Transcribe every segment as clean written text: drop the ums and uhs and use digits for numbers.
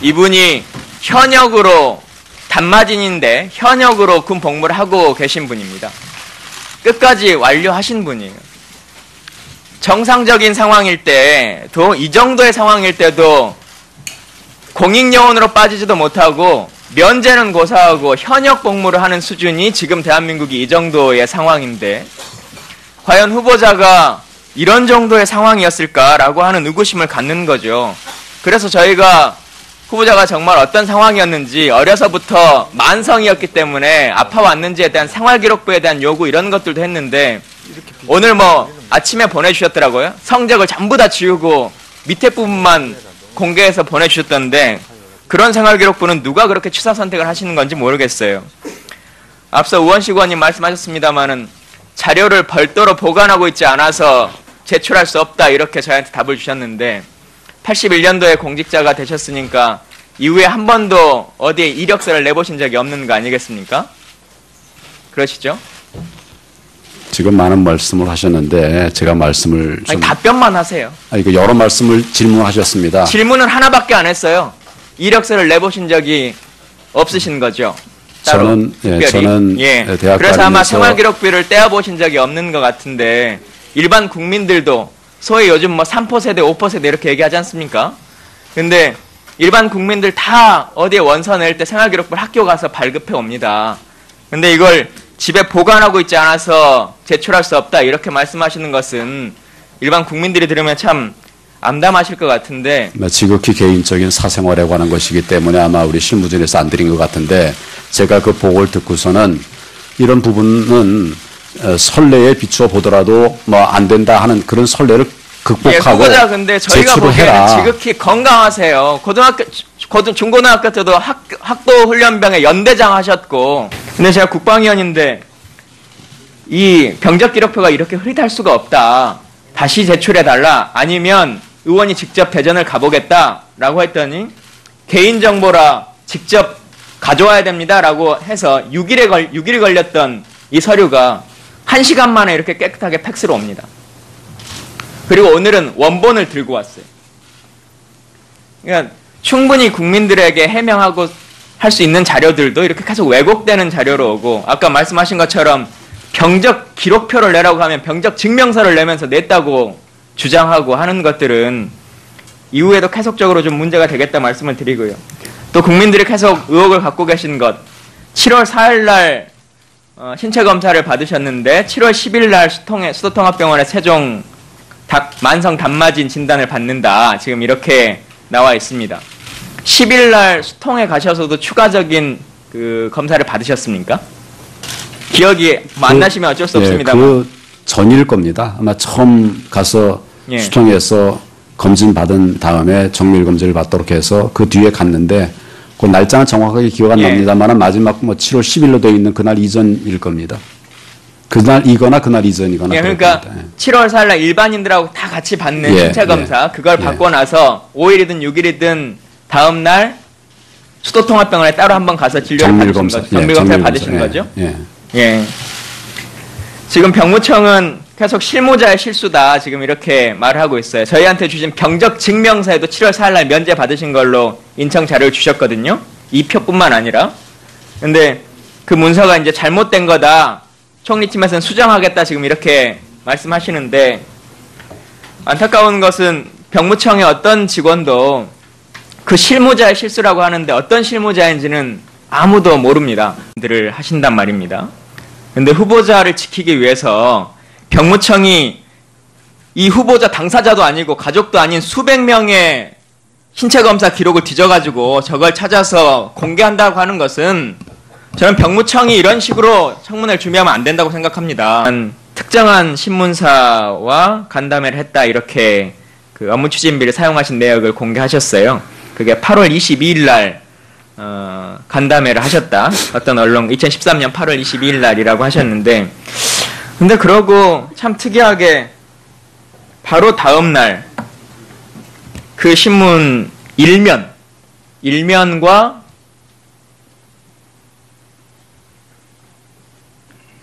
이분이 현역으로 단마진인데 현역으로 군 복무를 하고 계신 분입니다. 끝까지 완료하신 분이에요. 정상적인 상황일 때도 이 정도의 상황일 때도 공익요원으로 빠지지도 못하고 면제는 고사하고 현역 복무를 하는 수준이 지금 대한민국이 이 정도의 상황인데 과연 후보자가 이런 정도의 상황이었을까라고 하는 의구심을 갖는 거죠. 그래서 저희가 후보자가 정말 어떤 상황이었는지 어려서부터 만성이었기 때문에 아파왔는지에 대한 생활기록부에 대한 요구 이런 것들도 했는데 오늘 뭐 아침에 보내주셨더라고요. 성적을 전부 다 지우고 밑에 부분만 공개해서 보내주셨던데 그런 생활기록부는 누가 그렇게 취사 선택을 하시는 건지 모르겠어요. 앞서 우원식 의원님 말씀하셨습니다마는 자료를 별도로 보관하고 있지 않아서 제출할 수 없다 이렇게 저희한테 답을 주셨는데 81년도에 공직자가 되셨으니까 이후에 한 번도 어디에 이력서를 내보신 적이 없는 거 아니겠습니까? 그러시죠? 지금 많은 말씀을 하셨는데 제가 말씀을 좀... 아니, 답변만 하세요. 이거 여러 말씀을 질문하셨습니다. 질문은 하나밖에 안 했어요. 이력서를 내보신 적이 없으신 거죠? 저는 대학 그래서 아마 생활기록부를 떼어보신 적이 없는 것 같은데 일반 국민들도 소위 요즘 뭐 3포 세대, 5포 세대 이렇게 얘기하지 않습니까? 근데 일반 국민들 다 어디에 원서 낼 때 생활기록부를 학교 가서 발급해 옵니다. 근데 이걸 집에 보관하고 있지 않아서 제출할 수 없다 이렇게 말씀하시는 것은 일반 국민들이 들으면 참 암담하실 것 같은데 지극히 개인적인 사생활에 관한 것이기 때문에 아마 우리 실무진에서 안 드린 것 같은데 제가 그 보고를 듣고서는 이런 부분은 선례에 비추어 보더라도 뭐 안 된다 하는 그런 선례를 극복하고 후보자 근데 저희가 보기에는 지극히 건강하세요. 중고등학교 때도 학도 훈련병에 연대장 하셨고 근데 제가 국방위원인데 이 병적 기록표가 이렇게 흐릿할 수가 없다. 다시 제출해달라. 아니면 의원이 직접 대전을 가보겠다라고 했더니 개인정보라 직접 가져와야 됩니다라고 해서 6일이 걸렸던 이 서류가 1시간 만에 이렇게 깨끗하게 팩스로 옵니다. 그리고 오늘은 원본을 들고 왔어요. 그러니까 충분히 국민들에게 해명하고 할 수 있는 자료들도 이렇게 계속 왜곡되는 자료로 오고 아까 말씀하신 것처럼 병적 기록표를 내라고 하면 병적 증명서를 내면서 냈다고 주장하고 하는 것들은 이후에도 계속적으로 좀 문제가 되겠다 말씀을 드리고요. 또 국민들이 계속 의혹을 갖고 계신 것 7월 4일 날 신체 검사를 받으셨는데 7월 10일 날 수도통합병원의 세종 만성 단마진 진단을 받는다. 지금 이렇게 나와 있습니다. 10일 날 수통에 가셔서도 추가적인 그 검사를 받으셨습니까? 기억이 안 나시면 어쩔 수 없습니다만. 그 전일 겁니다. 아마 처음 가서 수통에서 검진 받은 다음에 정밀 검진을 받도록 해서 그 뒤에 갔는데 그 날짜는 정확하게 기억 안 납니다만 마지막 뭐 7월 10일로 되어 있는 그날 이전일 겁니다. 그날이거나 그날 이전이거나. 그러니까 7월 4일 날 일반인들하고 다 같이 받는 신체 검사 그걸 받고 나서 5일이든 6일이든 다음 날 수도통합병원에 따로 한번 가서 진료를 받으신 거죠. 정밀 검사를 받으신 거죠. 지금 병무청은 계속 실무자의 실수다 지금 이렇게 말을 하고 있어요. 저희한테 주신 병적 증명서에도 7월 4일 날 면제 받으신 걸로 인청 자료를 주셨거든요. 이 표뿐만 아니라. 근데 그 문서가 이제 잘못된 거다. 총리팀에서는 수정하겠다 지금 이렇게 말씀하시는데 안타까운 것은 병무청의 어떤 직원도 그 실무자의 실수라고 하는데 어떤 실무자인지는 아무도 모릅니다. 들을 하신단 말입니다. 근데 후보자를 지키기 위해서 병무청이 이 후보자 당사자도 아니고 가족도 아닌 수백 명의 신체검사 기록을 뒤져가지고 저걸 찾아서 공개한다고 하는 것은 저는 병무청이 이런 식으로 청문회를 준비하면 안 된다고 생각합니다. 특정한 신문사와 간담회를 했다 이렇게 그 업무추진비를 사용하신 내역을 공개하셨어요. 그게 8월 22일 날 간담회를 하셨다. 어떤 언론 2013년 8월 22일 날이라고 하셨는데 근데 그러고 참 특이하게 바로 다음 날 그 신문 일면과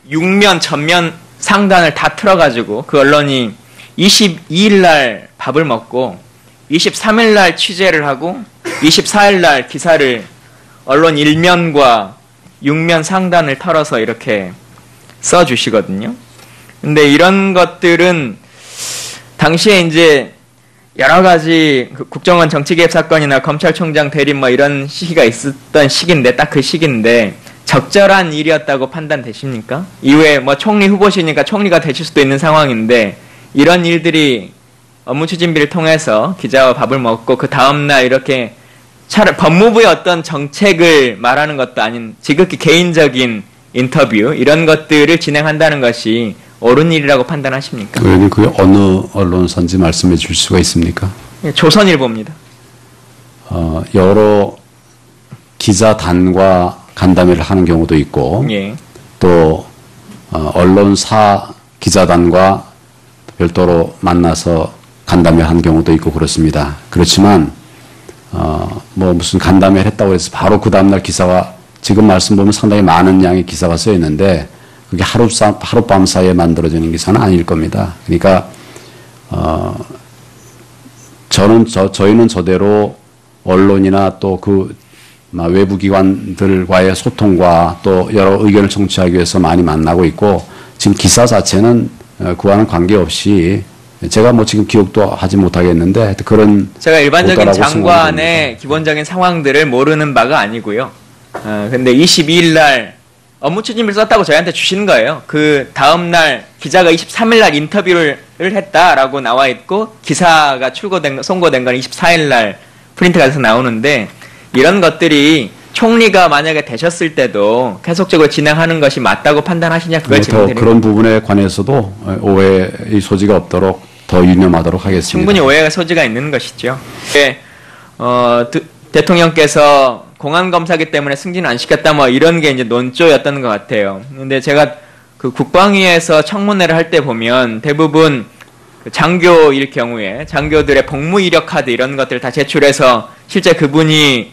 6면, 전면 상단을 다 틀어가지고 그 언론이 22일 날 밥을 먹고 23일 날 취재를 하고 24일 날 기사를 언론 1면과 6면 상단을 털어서 이렇게 써주시거든요. 근데 이런 것들은 당시에 이제 여러 가지 국정원 정치개입 사건이나 검찰총장 대립 뭐 이런 시기가 있었던 시기인데 딱 그 시기인데 적절한 일이었다고 판단되십니까? 이후에 뭐 총리 후보시니까 총리가 되실 수도 있는 상황인데 이런 일들이 업무 추진비를 통해서 기자와 밥을 먹고 그 다음날 이렇게 법무부의 어떤 정책을 말하는 것도 아닌 지극히 개인적인 인터뷰 이런 것들을 진행한다는 것이 옳은 일이라고 판단하십니까? 의원님 그게 어느 언론사인지 말씀해 주실 수가 있습니까? 조선일보입니다. 여러 기자단과 간담회를 하는 경우도 있고 예. 또 언론사 기자단과 별도로 만나서 간담회 한 경우도 있고 그렇습니다. 그렇지만 뭐 무슨 간담회를 했다고 해서 바로 그 다음날 기사가 지금 말씀 보면 상당히 많은 양의 기사가 쓰여 있는데 그게 하룻밤 사이에 만들어지는 기사는 아닐 겁니다. 그러니까 저희는 저대로 언론이나 또 그 외부 기관들과의 소통과 또 여러 의견을 청취하기 위해서 많이 만나고 있고 지금 기사 자체는 그와는 관계없이 제가 뭐 지금 기억도 하지 못하겠는데 그런 제가 일반적인 장관의 기본적인 상황들을 모르는 바가 아니고요. 근데 22일 날 업무 추진비를 썼다고 저희한테 주시는 거예요. 그 다음 날 기자가 23일 날 인터뷰를 했다라고 나와 있고 기사가 송고된 건 24일 날 프린트가 돼서 나오는데 이런 것들이 총리가 만약에 되셨을 때도 계속적으로 진행하는 것이 맞다고 판단하시냐 그걸 질문드립니다. 그런 부분에 관해서도 오해의 소지가 없도록 더 유념하도록 하겠습니다. 충분히 오해의 소지가 있는 것이죠. 대통령께서 공안검사기 때문에 승진 안 시켰다 뭐 이런 게 이제 논조였던 것 같아요. 근데 제가 그 국방위에서 청문회를 할 때 보면 대부분 장교일 경우에 장교들의 복무 이력 카드 이런 것들 다 제출해서 실제 그분이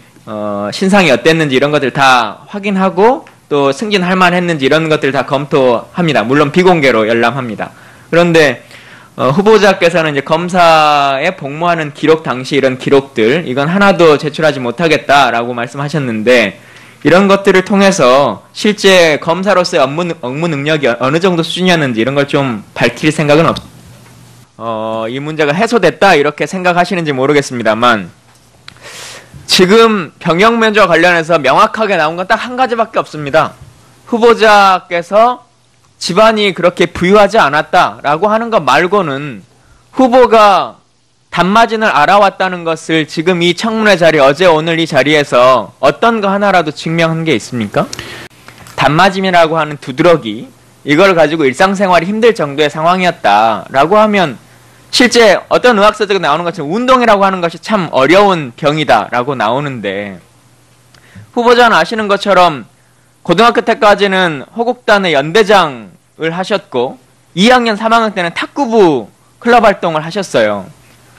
신상이 어땠는지 이런 것들 다 확인하고 또 승진할 만했는지 이런 것들 다 검토합니다. 물론 비공개로 열람합니다. 그런데 후보자께서는 이제 검사에 복무하는 기록 당시 이런 기록들 이건 하나도 제출하지 못하겠다라고 말씀하셨는데 이런 것들을 통해서 실제 검사로서의 업무 능력이 어느 정도 수준이었는지 이런 걸 좀 밝힐 생각은 이 문제가 해소됐다 이렇게 생각하시는지 모르겠습니다만 지금 병역 면제와 관련해서 명확하게 나온 건 딱 한 가지밖에 없습니다. 후보자께서 집안이 그렇게 부유하지 않았다라고 하는 것 말고는 후보가 단마진을 알아왔다는 것을 지금 이 청문회 자리 어제 오늘 이 자리에서 어떤 거 하나라도 증명한 게 있습니까? 단마진이라고 하는 두드러기 이걸 가지고 일상생활이 힘들 정도의 상황이었다라고 하면 실제 어떤 의학서적에 나오는 것처럼 운동이라고 하는 것이 참 어려운 병이다라고 나오는데 후보자는 아시는 것처럼 고등학교 때까지는 호국단의 연대장을 하셨고 2학년 3학년 때는 탁구부 클럽 활동을 하셨어요.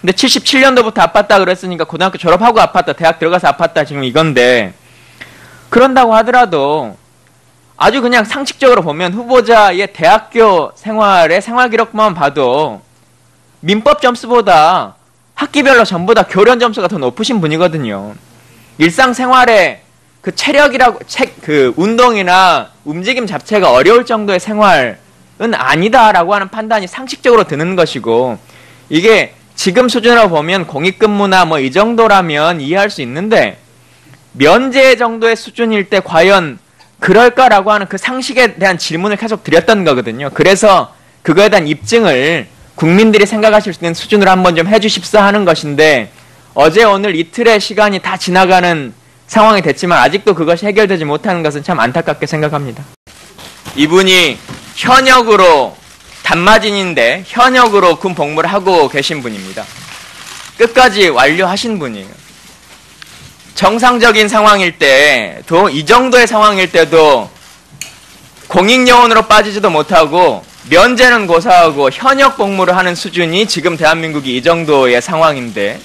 근데 77년도부터 아팠다 그랬으니까 고등학교 졸업하고 아팠다 대학 들어가서 아팠다 지금 이건데 그런다고 하더라도 아주 그냥 상식적으로 보면 후보자의 대학교 생활의 생활기록만 봐도 민법 점수보다 학기별로 전부 다 교련 점수가 더 높으신 분이거든요. 일상생활에 그 체력이라고 그 운동이나 움직임 자체가 어려울 정도의 생활은 아니다라고 하는 판단이 상식적으로 드는 것이고 이게 지금 수준으로 보면 공익근무나 뭐 이 정도라면 이해할 수 있는데 면제 정도의 수준일 때 과연 그럴까라고 하는 그 상식에 대한 질문을 계속 드렸던 거거든요. 그래서 그거에 대한 입증을 국민들이 생각하실 수 있는 수준으로 한번 좀 해주십사 하는 것인데 어제 오늘 이틀의 시간이 다 지나가는 상황이 됐지만 아직도 그것이 해결되지 못하는 것은 참 안타깝게 생각합니다. 이분이 현역으로 단마진인데 현역으로 군 복무를 하고 계신 분입니다. 끝까지 완료하신 분이에요. 정상적인 상황일 때도 이 정도의 상황일 때도 공익요원으로 빠지지도 못하고 면제는 고사하고 현역 복무를 하는 수준이 지금 대한민국이 이 정도의 상황인데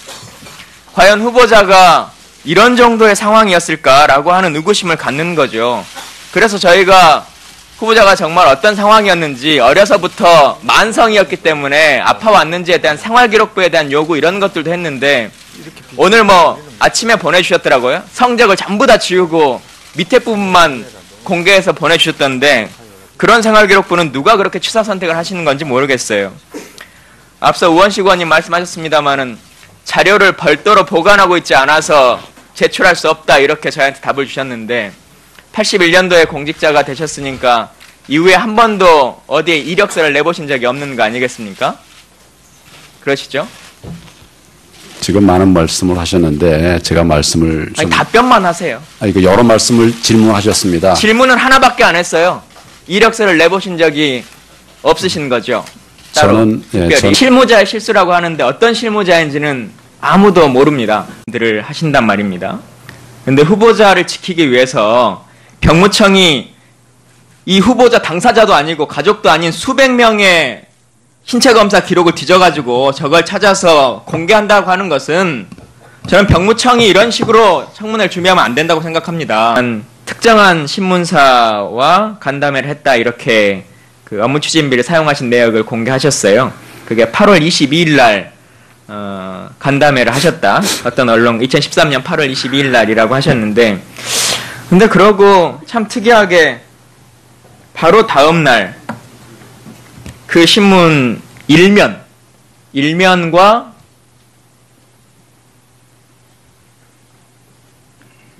과연 후보자가 이런 정도의 상황이었을까라고 하는 의구심을 갖는 거죠. 그래서 저희가 후보자가 정말 어떤 상황이었는지 어려서부터 만성이었기 때문에 아파왔는지에 대한 생활기록부에 대한 요구 이런 것들도 했는데 오늘 뭐 아침에 보내주셨더라고요. 성적을 전부 다 지우고 밑에 부분만 공개해서 보내주셨던데 그런 생활기록부는 누가 그렇게 취사 선택을 하시는 건지 모르겠어요. 앞서 우원식 의원님 말씀하셨습니다마는 자료를 별도로 보관하고 있지 않아서 제출할 수 없다 이렇게 저희한테 답을 주셨는데 81년도에 공직자가 되셨으니까 이후에 한 번도 어디에 이력서를 내보신 적이 없는 거 아니겠습니까? 그러시죠? 지금 많은 말씀을 하셨는데 제가 말씀을 좀... 아니, 답변만 하세요. 이거 여러 말씀을 질문하셨습니다. 질문은 하나밖에 안 했어요. 이력서를 내보신 적이 없으신 거죠. 저는 실무자의 실수라고 하는데 어떤 실무자인지는 아무도 모릅니다. 들을 하신단 말입니다. 근데 후보자를 지키기 위해서 병무청이 이 후보자 당사자도 아니고 가족도 아닌 수백 명의 신체검사 기록을 뒤져가지고 저걸 찾아서 공개한다고 하는 것은 저는 병무청이 이런 식으로 청문회를 준비하면 안 된다고 생각합니다. 특정한 신문사와 간담회를 했다 이렇게 그 업무추진비를 사용하신 내역을 공개하셨어요. 그게 8월 22일 날 간담회를 하셨다. 어떤 언론 2013년 8월 22일 날이라고 하셨는데 근데 그러고 참 특이하게 바로 다음 날 그 신문 일면과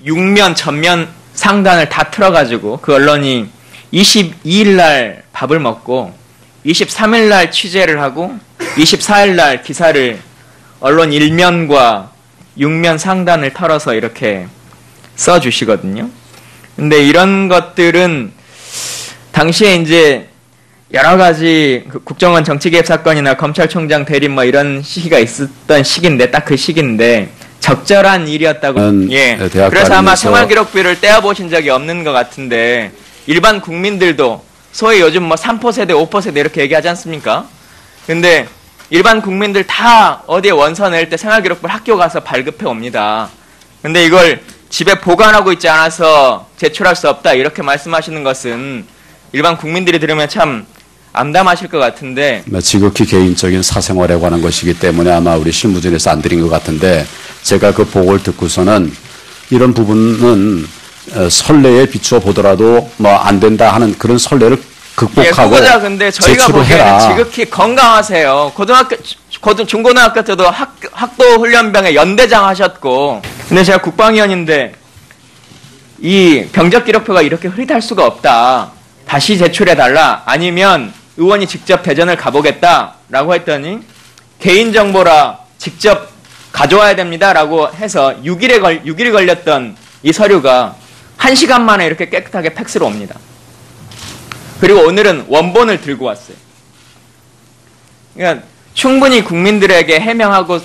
6면 전면 상단을 다 틀어가지고 그 언론이 22일 날 밥을 먹고 23일 날 취재를 하고 24일 날 기사를 언론 일면과 6면 상단을 털어서 이렇게 써주시거든요. 근데 이런 것들은 당시에 이제 여러 가지 국정원 정치개입 사건이나 검찰총장 대립 뭐 이런 시기가 있었던 시기인데 딱 그 시기인데 적절한 일이었다고. 예. 그래서 아마 생활기록부를 떼어보신 적이 없는 것 같은데 일반 국민들도 소위 요즘 뭐 3포 세대, 5포 세대 이렇게 얘기하지 않습니까? 근데 일반 국민들 다 어디에 원서 낼 때 생활기록부를 학교 가서 발급해 옵니다. 근데 이걸 집에 보관하고 있지 않아서 제출할 수 없다 이렇게 말씀하시는 것은 일반 국민들이 들으면 참 암담하실 것 같은데 지극히 개인적인 사생활에 관한 것이기 때문에 아마 우리 실무진에서 안 드린 것 같은데 제가 그 보고를 듣고서는 이런 부분은 선례에 비추어 보더라도 뭐 안 된다 하는 그런 선례를 극복하고 후보자 근데 저희가 보기에는 지극히 건강하세요. 중고등학교 때도 학도 훈련병에 연대장 하셨고 근데 제가 국방위원인데 이 병적 기록표가 이렇게 흐릿할 수가 없다. 다시 제출해달라. 아니면 의원이 직접 대전을 가보겠다라고 했더니 개인정보라 직접 가져와야 됩니다라고 해서 6일이 걸렸던 이 서류가 1시간 만에 이렇게 깨끗하게 팩스로 옵니다. 그리고 오늘은 원본을 들고 왔어요. 그러니까 충분히 국민들에게 해명하고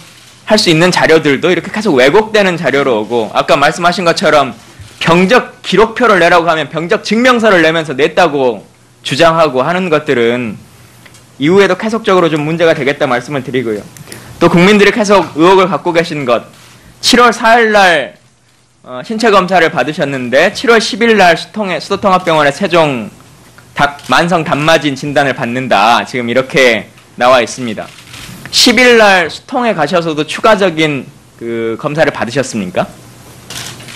할 수 있는 자료들도 이렇게 계속 왜곡되는 자료로 오고 아까 말씀하신 것처럼 병적 기록표를 내라고 하면 병적 증명서를 내면서 냈다고 주장하고 하는 것들은 이후에도 계속적으로 좀 문제가 되겠다 말씀을 드리고요. 또 국민들이 계속 의혹을 갖고 계신 것 7월 4일 날 신체검사를 받으셨는데 7월 10일 날 수도통합병원의 세종 만성 단마진 진단을 받는다. 지금 이렇게 나와 있습니다. 10일 날 수통에 가셔서도 추가적인 그 검사를 받으셨습니까?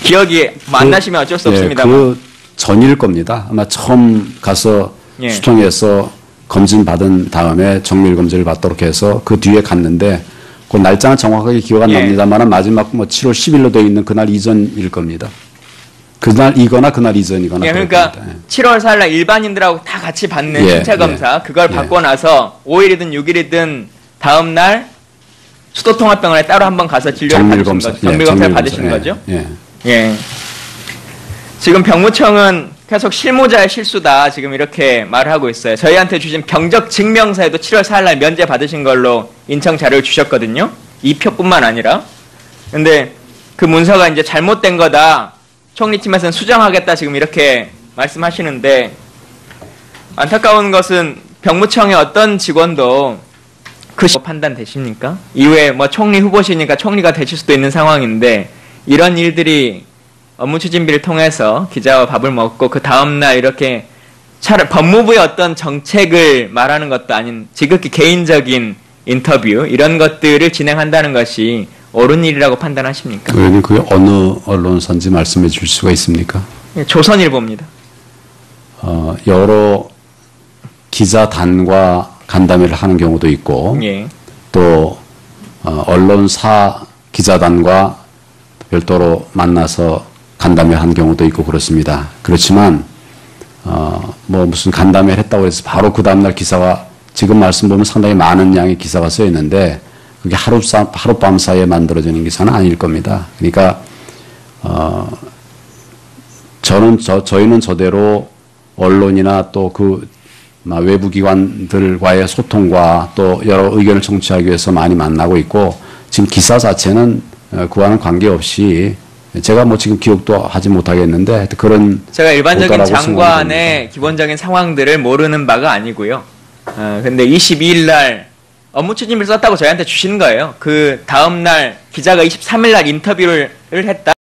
기억이 안 나시면 어쩔 수 없습니다만. 그 전일 겁니다. 아마 처음 가서 수통에서 검진 받은 다음에 정밀 검진을 받도록 해서 그 뒤에 갔는데 그 날짜는 정확하게 기억 안 납니다만 마지막 뭐 7월 10일로 되어 있는 그날 이전일 겁니다. 그날이거나 그날 이전이거나. 그러니까 7월 4일 날 일반인들하고 다 같이 받는 신체검사 그걸 받고 나서 5일이든 6일이든 다음 날 수도통합병원에 따로 한번 가서 진료를 받으신 거죠. 정밀검사를 받으신 거죠. 예. 지금 병무청은 계속 실무자의 실수다 지금 이렇게 말을 하고 있어요. 저희한테 주신 병적 증명서에도 7월 4일 날 면제 받으신 걸로 인청 자료를 주셨거든요. 이 표뿐만 아니라. 근데 그 문서가 이제 잘못된 거다. 총리팀에서는 수정하겠다 지금 이렇게 말씀하시는데 안타까운 것은 병무청의 어떤 직원도 그 판단되십니까? 이후에 뭐 총리 후보시니까 총리가 되실 수도 있는 상황인데 이런 일들이 업무추진비를 통해서 기자와 밥을 먹고 그 다음날 이렇게 법무부의 어떤 정책을 말하는 것도 아닌 지극히 개인적인 인터뷰 이런 것들을 진행한다는 것이 옳은 일이라고 판단하십니까? 의원님 그게 어느 언론사인지 말씀해 주실 수가 있습니까? 조선일보입니다. 여러 기자단과 간담회를 하는 경우도 있고 예. 또 언론사 기자단과 별도로 만나서 간담회 한 경우도 있고 그렇습니다. 그렇지만 뭐 무슨 간담회를 했다고 해서 바로 그 다음날 기사가 지금 말씀 보면 상당히 많은 양의 기사가 쓰여 있는데 그게 하룻밤 사이에 만들어지는 기사는 아닐 겁니다. 그러니까 저희는 저대로 언론이나 또 그 외부 기관들과의 소통과 또 여러 의견을 청취하기 위해서 많이 만나고 있고 지금 기사 자체는 그와는 관계없이 제가 뭐 지금 기억도 하지 못하겠는데 그런 제가 일반적인 장관의 기본적인 상황들을 모르는 바가 아니고요. 근데 22일 날 업무 추진을 썼다고 저희한테 주시는 거예요. 그 다음 날 기자가 23일 날 인터뷰를 했다.